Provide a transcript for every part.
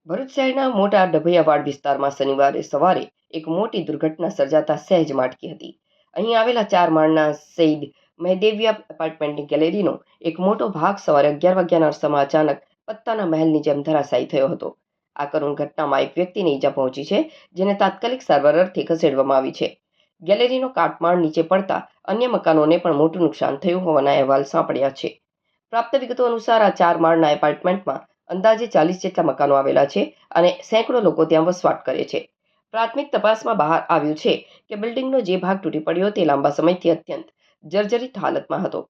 ભરૂચ શહેરના મોટા ડભૈયાવાડ વિસ્તારમાં શનિવારે સવારે એક મોટી દુર્ઘટના સર્જાતા સહેજ માટકી હતી. અહીં આવેલા 4 માળના સઈદ મહેદેવિયા એપાર્ટમેન્ટની ગેલેરીનો એક મોટો ભાગ સવારે 11 વાગ્યાના અરસામાં અચાનક પત્તાના મહેલની જેમ ધરાશાયી થયો હતો. આ કરુણ ઘટનામાં એક વ્યક્તિને ઈજા પહોંચી છે, જેને તાત્કાલિક સારવાર અર્થે ખસેડવામાં આવી છે. ગેલેરીનો કાટમાળ નીચે પડતા અન્ય મકાનોને પણ મોટું નુકસાન થયું હોવાના અહેવાલ સાંપડ્યા છે. પ્રાપ્ત વિગતો અનુસાર આ 4 માળના એપાર્ટમેન્ટમાં અંદાજે 40 જેટલા મકાનો આવેલા છે અને સેંકડો લોકો ત્યાં વસવાટ કરે છે. પ્રાથમિક તપાસમાં બહાર આવ્યું છે કે બિલ્ડિંગનો જે ભાગ તૂટી પડ્યો તે લાંબા સમયથી અત્યંત જર્જરિત હાલતમાં હતો.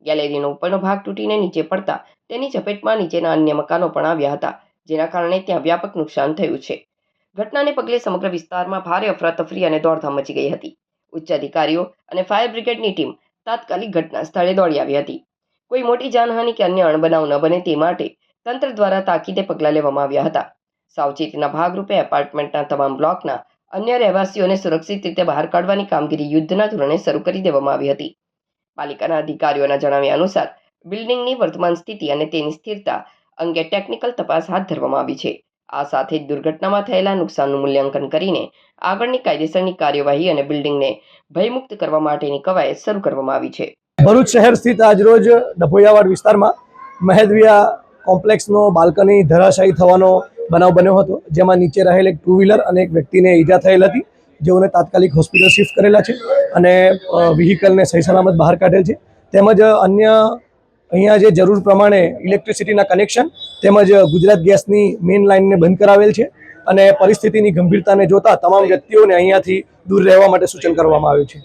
ગેલેરીનો ઉપરનો ભાગ તૂટીને નીચે પડતા તેની ઝપેટમાં નીચેના અન્ય મકાનો પણ આવ્યા હતા, જેના કારણે ત્યાં વ્યાપક નુકસાન થયું છે. ઘટનાને પગલે સમગ્ર વિસ્તારમાં ભારે અફરાતફરી અને દોડધામ મચી ગઈ હતી. ઉચ્ચ અધિકારીઓ અને ફાયર બ્રિગેડની ટીમ તાત્કાલિક ઘટના સ્થળે દોડી આવી હતી. કોઈ મોટી જાનહાનિ કે અન્ય અણબનાવ ન બને તે માટે તંત્ર દ્વારા તાકીદે પગલાં લેવામાં આવ્યા હતા. સાવચેતીના ભાગરૂપે એપાર્ટમેન્ટના તમામ બ્લોકના અન્ય રહેવાસીઓને સુરક્ષિત રીતે બહાર કાઢવાની કામગીરી યુદ્ધના ધોરણે શરૂ કરી દેવામાં આવી હતી. પાલિકાના અધિકારીઓના જણાવ્યા અનુસાર બિલ્ડિંગની વર્તમાન સ્થિતિ અને તેની સ્થિરતા અંગે ટેકનિકલ તપાસ હાથ ધરવામાં આવી છે. આ સાથે જ દુર્ઘટનામાં થયેલા નુકસાનનું મૂલ્યાંકન કરીને આગળની કાયદેસરની કાર્યવાહી અને બિલ્ડિંગને ભયમુક્ત કરવા માટેની કવાયત શરૂ કરવામાં આવી છે. ભરૂચ શહેર સ્થિત આજરોજ ડભોયાવાડ વિસ્તારમાં મહેદવિયા કોમ્પ્લેક્સનો બાલ્કની ધરાશાયી થવાનો બનાવ બન્યો હતો, જેમાં નીચે રહેલ એક 2 વ્હીલર અને એક વ્યક્તિને ઈજા થયેલ હતી, જેઓને તાત્કાલિક હોસ્પિટલ શિફ્ટ કરેલા છે અને વ્હીકલને સહી સલામત બહાર કાઢેલ છે. તેમજ અન્ય અહીંયા જે જરૂર પ્રમાણે ઇલેક્ટ્રિસિટીના કનેક્શન તેમજ ગુજરાત ગેસની મેઇન લાઇનને બંધ કરાવેલ છે અને પરિસ્થિતિની ગંભીરતાને જોતા તમામ વ્યક્તિઓને અહીંયાથી દૂર રહેવા માટે સૂચન કરવામાં આવ્યું છે.